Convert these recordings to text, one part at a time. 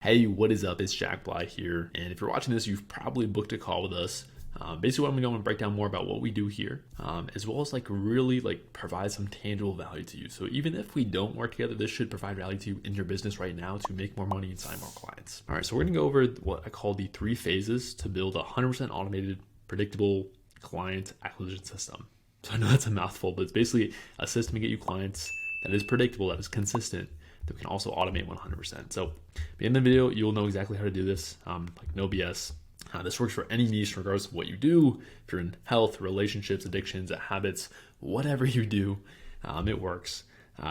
Hey, what is up? It's Jack Bly here. And if you're watching this, you've probably booked a call with us. Basically, what I'm going to break down more about what we do here, as well as really provide some tangible value to you. So even if we don't work together, this should provide value to you in your business right now to make more money and sign more clients. All right, so we're going to go over what I call the 3 phases to build a 100% automated, predictable client acquisition system. So I know that's a mouthful, but it's basically a system to get you clients that is predictable, that is consistent, that we can also automate 100%. So at the end of the video, you'll know exactly how to do this, no BS. This works for any niche, regardless of what you do. If you're in health, relationships, addictions, habits, whatever you do, it works.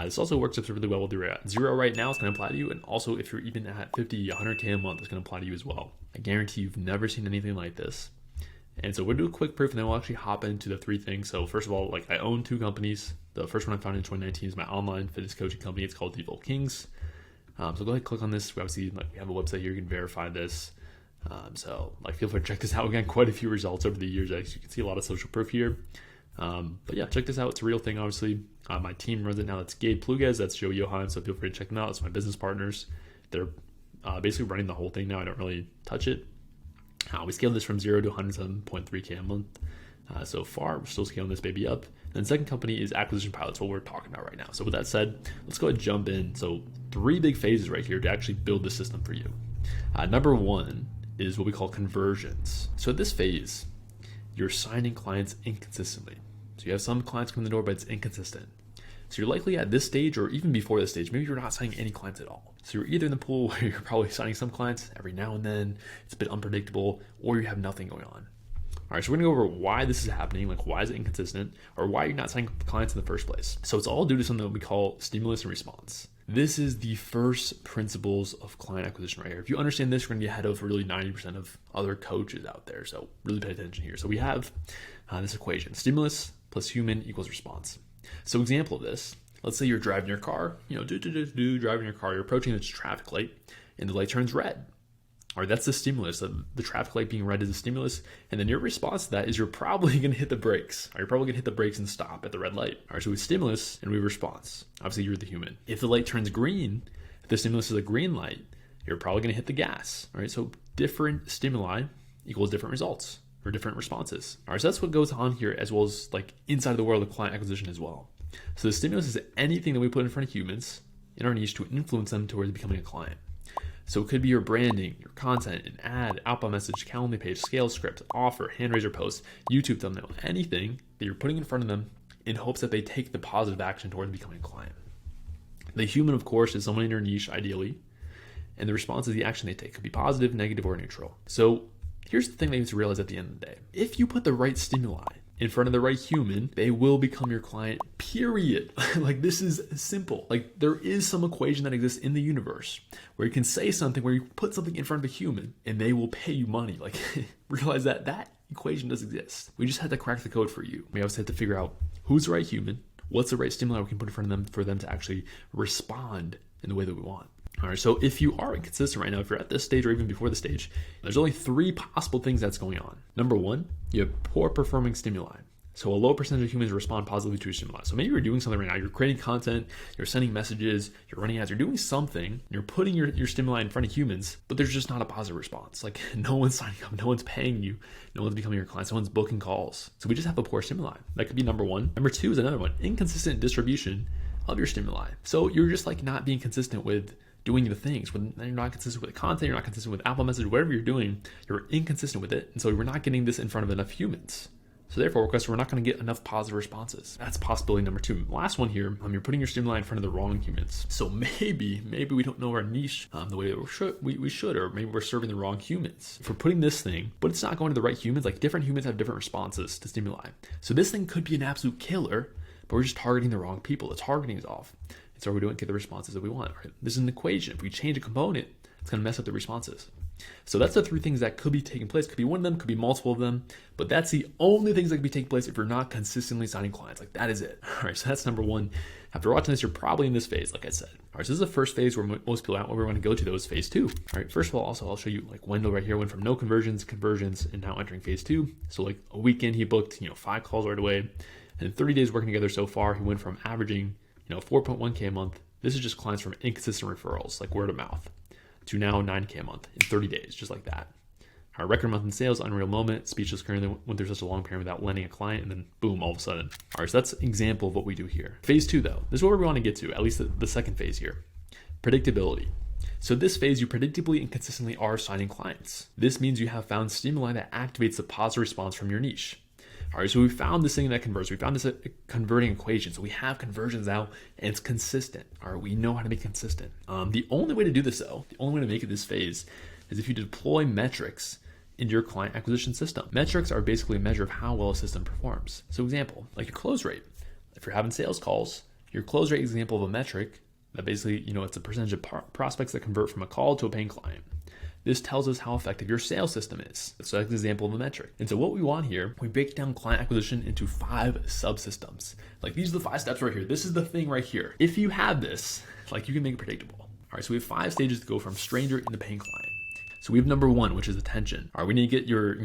This also works up really well with you're at 0 right now. It's going to apply to you. And also if you're even at 50, 100K a month, it's going to apply to you as well. I guarantee you've never seen anything like this. And so we'll do a quick proof and then we'll actually hop into the 3 things. So first of all, I own 2 companies. The first one I founded in 2019 is my online fitness coaching company. It's called Default Kings. So go ahead and click on this. We obviously we have a website here. You can verify this. So feel free to check this out. Again, quite a few results over the years. As you can see, a lot of social proof here. But yeah, check this out. It's a real thing, obviously. My team runs it now. That's Gabe Pluguez. That's Joe Johan. So feel free to check them out. It's my business partners. They're basically running the whole thing now. I don't really touch it. We scaled this from 0 to 107.3K a month. So far, we're still scaling this baby up. And the second company is Acquisition Pilots, what we're talking about right now. So with that said, let's go ahead and jump in. So 3 big phases right here to actually build the system for you. Number 1 is what we call conversions. So at this phase, you're signing clients inconsistently. So you have some clients come in the door, but it's inconsistent. So you're likely at this stage or even before this stage, maybe you're not signing any clients at all. So you're either in the pool where you're probably signing some clients every now and then, it's a bit unpredictable, or you have nothing going on. All right, so we're gonna go over why this is happening, why is it inconsistent, or why you're not signing clients in the first place. So it's all due to something that we call stimulus and response. This is the first principles of client acquisition right here. If you understand this, you're gonna be ahead of really 90% of other coaches out there. So really pay attention here. So we have this equation, stimulus plus human equals response. So example of this, let's say you're driving your car, driving your car, you're approaching this traffic light and the light turns red. All right, that's the stimulus. The traffic light being red is the stimulus. And then your response to that is you're probably going to hit the brakes. You're probably going to hit the brakes and stop at the red light. All right, so we stimulus and we response. Obviously, you're the human. If the light turns green, if the stimulus is a green light, you're probably going to hit the gas. All right, so different stimuli equals different results or different responses. All right, so that's what goes on here as well as inside the world of client acquisition as well. So the stimulus is anything that we put in front of humans in our niche to influence them towards becoming a client. So it could be your branding, your content, an ad, outbound message, calendar page, scale script, offer, hand raiser post, YouTube thumbnail, anything that you're putting in front of them in hopes that they take the positive action towards becoming a client. The human, of course, is someone in your niche, ideally, and the response is the action they take. It could be positive, negative, or neutral. So here's the thing that you need to realize at the end of the day. If you put the right stimuli in front of the right human, they will become your client, period. This is simple. There is some equation that exists in the universe where you can say something, where you put something in front of a human and they will pay you money. Realize that equation does exist. We just had to crack the code for you. We obviously had to figure out who's the right human, what's the right stimuli we can put in front of them for them to actually respond in the way that we want. All right, so if you are inconsistent right now, if you're at this stage or even before the stage, there's only 3 possible things that's going on. Number 1, you have poor performing stimuli. So a low percentage of humans respond positively to your stimuli. So maybe you're doing something right now, you're creating content, you're sending messages, you're running ads, you're doing something, you're putting your stimuli in front of humans, but there's just not a positive response. No one's signing up, no one's paying you, no one's becoming your client, no one's booking calls. So we just have a poor stimuli. That could be number 1. Number 2 is another one, inconsistent distribution of your stimuli. So you're just not being consistent with doing the things. When you're not consistent with the content, you're not consistent with outbound message, whatever you're doing, you're inconsistent with it. And so we're not getting this in front of enough humans. So therefore, we're not going to get enough positive responses. That's possibility number 2. Last one here, you're putting your stimuli in front of the wrong humans. So maybe we don't know our niche the way that we should, or maybe we're serving the wrong humans. If we're putting this thing, but it's not going to the right humans, different humans have different responses to stimuli. So this thing could be an absolute killer, but we're just targeting the wrong people. The targeting is off. And so we don't get the responses that we want. Right? This is an equation. If we change a component, it's going to mess up the responses. So that's the 3 things that could be taking place. Could be one of them, could be multiple of them, but that's the only things that could be taking place if you're not consistently signing clients. That is it. All right, so that's number 1. After watching this, you're probably in this phase, like I said. All right, so this is the first phase where most people what we're going to go to, though, is phase 2. All right, first of all, also I'll show you Wendell right here went from no conversions, and now entering phase 2. So a weekend he booked 5 calls right away, and in 30 days working together so far, he went from averaging 4.1K a month. This is just clients from inconsistent referrals, word of mouth, to now 9K a month in 30 days, just like that. Our record month in sales, unreal moment, speechless currently went through such a long period without landing a client, and then boom, all of a sudden. All right, so that's an example of what we do here. Phase 2 though, this is where we want to get to, at least the second phase here. Predictability. So this phase, you predictably and consistently are signing clients. This means you have found stimuli that activates the positive response from your niche. All right, so we found this thing that converts. We found this converting equation. So we have conversions out and it's consistent. All right, we know how to make it consistent. The only way to do this though, the only way to make it this phase is if you deploy metrics into your client acquisition system. Metrics are basically a measure of how well a system performs. So example, like your close rate. If you're having sales calls, your close rate is an example of a metric that basically, it's a percentage of prospects that convert from a call to a paying client. This tells us how effective your sales system is. So that's an example of a metric. And so what we want here, we break down client acquisition into 5 subsystems. Like these are the 5 steps right here. This is the thing right here. If you have this, like you can make it predictable. All right, so we have 5 stages to go from stranger into paying client. So we have number 1, which is attention. All right, we need to get your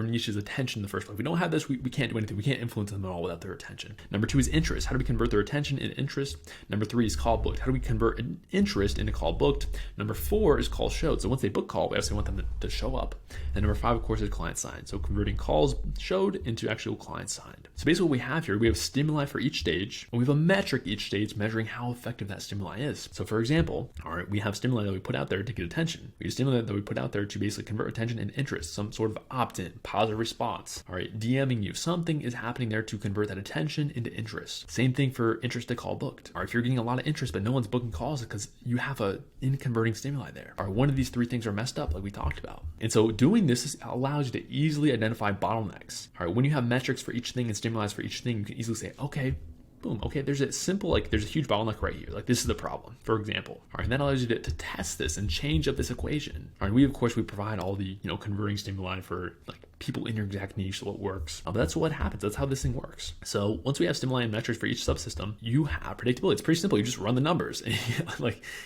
niche's attention in the first place. If we don't have this, we can't do anything. We can't influence them at all without their attention. Number 2 is interest. How do we convert their attention into interest? Number 3 is call booked. How do we convert an interest into call booked? Number 4 is call showed. So once they book call, we obviously want them to show up. And number 5, of course, is client signed. So converting calls showed into actual client signed. So basically what we have here, we have stimuli for each stage, and we have a metric each stage measuring how effective that stimuli is. So for example, all right, we have stimuli that we put out there to get attention. We have stimuli that we put out there to basically convert attention and interest, some sort of opt-in, positive response. All right, DMing you. Something is happening there to convert that attention into interest. Same thing for interest to call booked. All right, if you're getting a lot of interest but no one's booking calls because you have a inconverting stimuli there. All right, one of these 3 things are messed up like we talked about. And so doing this allows you to easily identify bottlenecks. All right, when you have metrics for each thing and stimuli for each thing, you can easily say, okay, boom, okay, there's a simple, there's a huge bottleneck right here. Like this is the problem, for example. All right, and that allows you to test this and change up this equation. All right, we provide all the, converting stimuli for people in your exact niche, so it works. But that's what happens. That's how this thing works. So once we have stimuli and metrics for each subsystem, you have predictability. It's pretty simple. You just run the numbers.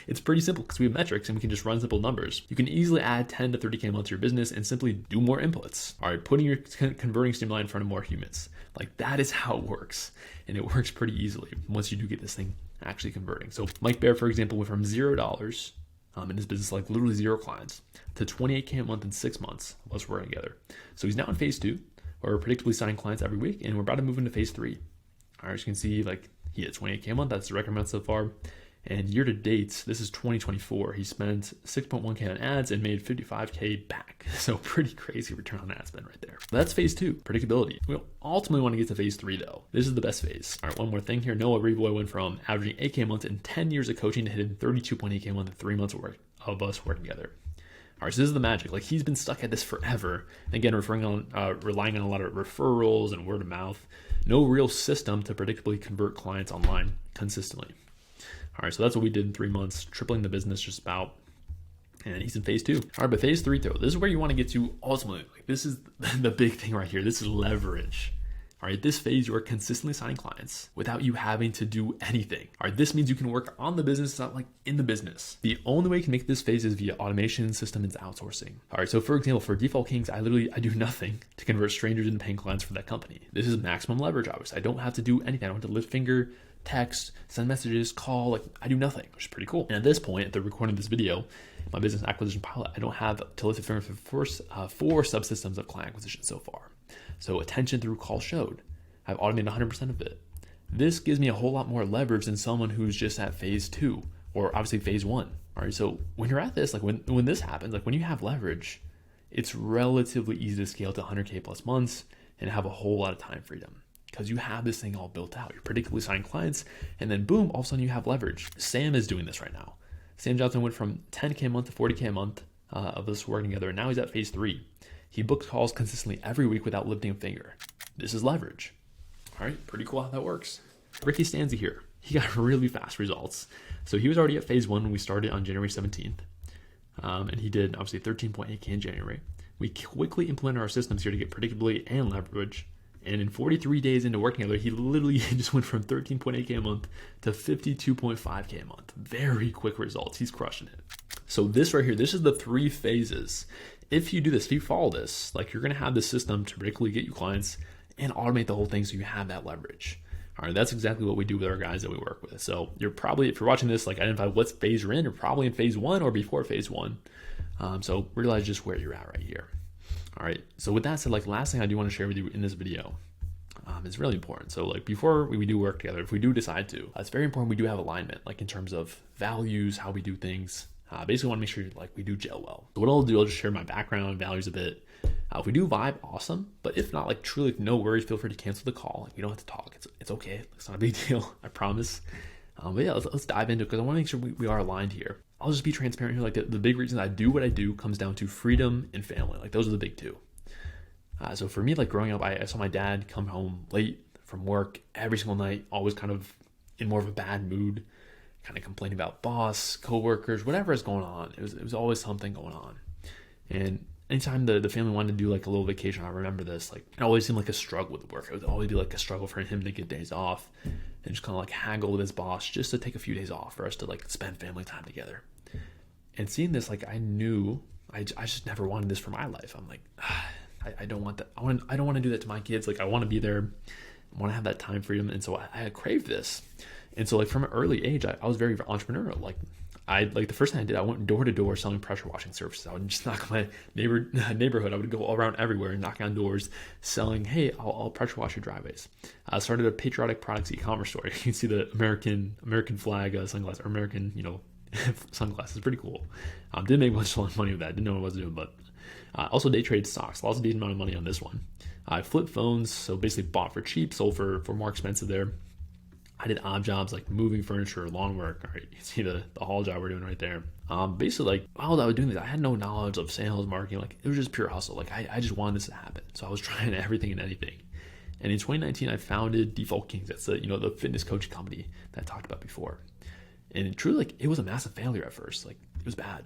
It's pretty simple because we have metrics and we can just run simple numbers. You can easily add 10 to 30K a month to your business and simply do more inputs. All right, putting your converting stimuli in front of more humans. That is how it works. And it works pretty easily once you do get this thing actually converting. So Mike Bear, for example, went from $0 in his business, literally 0 clients, to 28K a month in 6 months of us working together. So he's now in phase 2, where we're predictably signing clients every week, and we're about to move into phase 3. All right, as you can see, he had 28K a month. That's the record month so far. And year to date, this is 2024. He spent 6.1K on ads and made 55K back. So pretty crazy return on ad spend right there. That's phase 2, predictability. We ultimately want to get to phase 3 though. This is the best phase. All right, one more thing here. Noah Revoy went from averaging 8K a month in 10 years of coaching to hitting 32.8K a month in 3 months of us working together. All right, so this is the magic. He's been stuck at this forever. Again, relying on a lot of referrals and word of mouth. No real system to predictably convert clients online consistently. All right, so that's what we did in 3 months, tripling the business just about, and he's in phase 2. All right, but phase 3 though, this is where you want to get to ultimately. This is the big thing right here. This is leverage. All right, this phase, you are consistently signing clients without you having to do anything. All right, this means you can work on the business, not in the business. The only way you can make this phase is via automation, system, and outsourcing. All right, so for example, for Default Kings, I do nothing to convert strangers into paying clients for that company. This is maximum leverage, obviously. I don't have to do anything. I don't have to lift finger, text, send messages, call. I do nothing, which is pretty cool. And at this point, at the recording of this video, my business acquisition pilot, I don't have to lift a finger for the first 4 subsystems of client acquisition so far. So attention through call showed. I've automated 100% of it. This gives me a whole lot more leverage than someone who's just at phase 2 or obviously phase 1. All right, so when you're at this, when this happens, when you have leverage, it's relatively easy to scale to 100K plus months and have a whole lot of time freedom because you have this thing all built out. You're predictably signing clients, and then boom, all of a sudden you have leverage. Sam is doing this right now. Sam Johnson went from 10K a month to 40K a month of us working together, and now he's at phase 3. He books calls consistently every week without lifting a finger. This is leverage. All right, pretty cool how that works. Ricky Stanzi here. He got really fast results. So he was already at phase 1 when we started on January 17th. And he did obviously 13.8K in January. We quickly implemented our systems here to get predictability and leverage. And in 43 days into working together, he literally just went from 13.8K a month to 52.5K a month. Very quick results. He's crushing it. So this right here, this is the 3 phases. If you do this, if you follow this, you're going to have this system to predictably get you clients and automate the whole thing so you have that leverage. All right, that's exactly what we do with our guys that we work with. So you're probably, if you're watching this, like identify what phase you're in, you're probably in phase 1 or before phase 1. So realize just where you're at right here. All right, so with that said, like last thing I do want to share with you in this video is really important. So like before we do work together, if we do decide to, it's very important we do have alignment, like in terms of values, how we do things. Basically want to make sure like we do gel well. So what I'll do, I'll just share my background, values a bit. If we do vibe, awesome. But if not, like truly, no worries. Feel free to cancel the call. Like, we don't have to talk. It's okay. It's not a big deal. I promise. But yeah, let's dive into it because I want to make sure we are aligned here. I'll just be transparent here. Like the big reason I do what I do comes down to freedom and family. Like those are the big two. So for me, like growing up, I saw my dad come home late from work every single night, always kind of in more of a bad mood, kind of complaining about boss, coworkers, whatever is going on. It was always something going on. And anytime the family wanted to do like a little vacation, I remember this, like it always seemed like a struggle with work. It would always be like a struggle for him to get days off and just kind of like haggle with his boss just to take a few days off for us to like spend family time together. And seeing this, like I knew I just never wanted this for my life. I'm like, I don't want that. I don't want to do that to my kids. Like I want to be there. I want to have that time freedom. And so I craved this. And so like from an early age, I was very entrepreneurial. Like the first thing I did, I went door to door selling pressure washing services. I would just knock on my neighborhood. I would go all around everywhere and knock on doors selling, hey, I'll pressure wash your driveways. I started a patriotic products e-commerce store. You can see the American flag sunglasses, or American, sunglasses. Pretty cool. Didn't make much money with that. Didn't know what I was doing, but also day traded stocks. Lots of decent amount of money on this one. I flipped phones, so basically bought for cheap, sold for more expensive there. I did odd jobs like moving furniture, lawn work. All right, you can see the haul job we're doing right there. Basically, like while I was doing this, I had no knowledge of sales, marketing. Like it was just pure hustle. Like I just wanted this to happen. So I was trying everything and anything. And in 2019, I founded Default Kings. That's the fitness coaching company that I talked about before. And truly, like it was a massive failure at first. Like it was bad.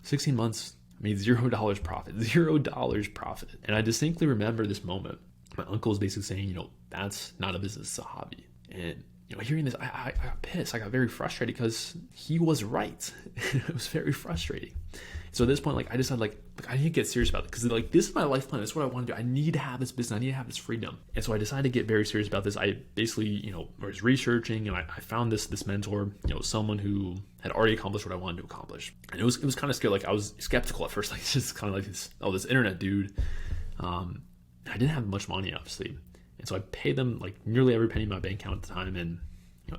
16 months, I made $0 profit, $0 profit. And I distinctly remember this moment. My uncle was basically saying, that's not a business, it's a hobby. And hearing this, I got pissed. I got very frustrated because he was right. It was very frustrating. So at this point, like I decided, like I need to get serious about it because like this is my life plan. This is what I want to do. I need to have this business. I need to have this freedom. And so I decided to get very serious about this. I basically, was researching and I found this mentor, someone who had already accomplished what I wanted to accomplish. And it was kind of scary. Like I was skeptical at first. Like it's just kind of like this internet dude. I didn't have much money, obviously. And so I paid them like nearly every penny in my bank account at the time. And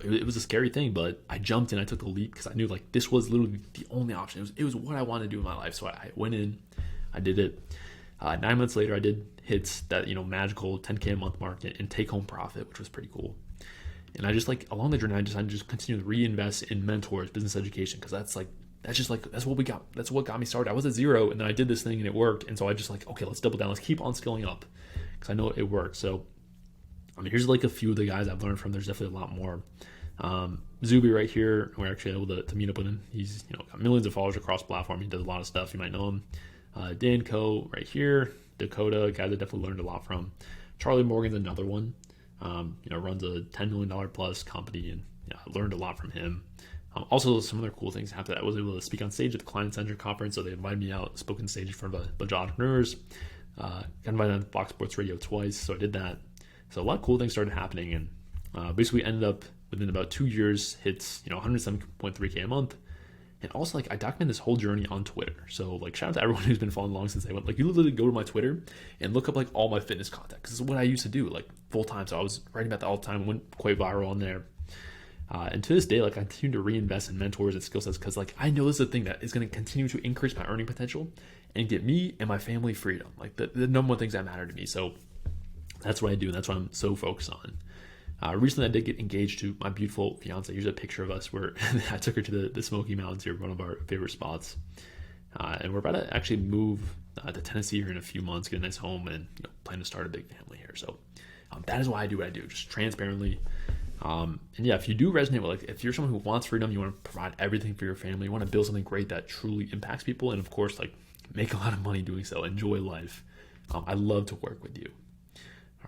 it was a scary thing, but I jumped in, I took the leap because I knew like this was literally the only option. It was what I wanted to do in my life. So I went in, I did it. 9 months later, I did hit that, magical 10K a month mark and take home profit, which was pretty cool. And I just like along the journey, I decided to just continue to reinvest in mentors, business education. Cause that's what we got. That's what got me started. I was at zero and then I did this thing and it worked. And so I just like, okay, let's double down. Let's keep on skilling up because I know it worked. So here's like a few of the guys I've learned from. There's definitely a lot more. Zuby right here, we're actually able to meet up with him. He's got millions of followers across the platform. He does a lot of stuff. You might know him. Dan Coe right here, Dakota, guys I definitely learned a lot from. Charlie Morgan's another one. Runs a $10 million plus company, and I learned a lot from him. Also, some other cool things happened. I was able to speak on stage at the Client Center conference, so they invited me out, spoke on stage in front of a bunch of entrepreneurs. Got invited on Fox Sports Radio twice, so I did that. So a lot of cool things started happening, and basically ended up within about 2 years hits 107.3K a month. And also like I document this whole journey on Twitter. So like shout out to everyone who's been following along since I went. Like you literally go to my Twitter and look up like all my fitness content because this is what I used to do like full time. So I was writing about that all the time. Went quite viral on there. And to this day, like I continue to reinvest in mentors and skill sets because like I know this is a thing that is going to continue to increase my earning potential and get me and my family freedom. Like the number one things that matter to me. So that's what I do, and that's what I'm so focused on. Recently, I did get engaged to my beautiful fiance. Here's a picture of us where I took her to the Smoky Mountains here, one of our favorite spots. And we're about to actually move to Tennessee here in a few months, get a nice home, and plan to start a big family here. So that is why I do what I do, just transparently. And yeah, if you do resonate with, like, if you're someone who wants freedom, you want to provide everything for your family, you want to build something great that truly impacts people, and of course, like, make a lot of money doing so, enjoy life. I love to work with you.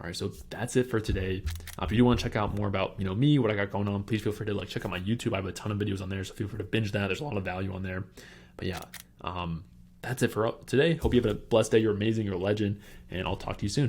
All right, so that's it for today. If you do want to check out more about me, what I got going on, please feel free to check out my YouTube. I have a ton of videos on there, so feel free to binge that. There's a lot of value on there. But yeah, that's it for today. Hope you have a blessed day. You're amazing. You're a legend, and I'll talk to you soon.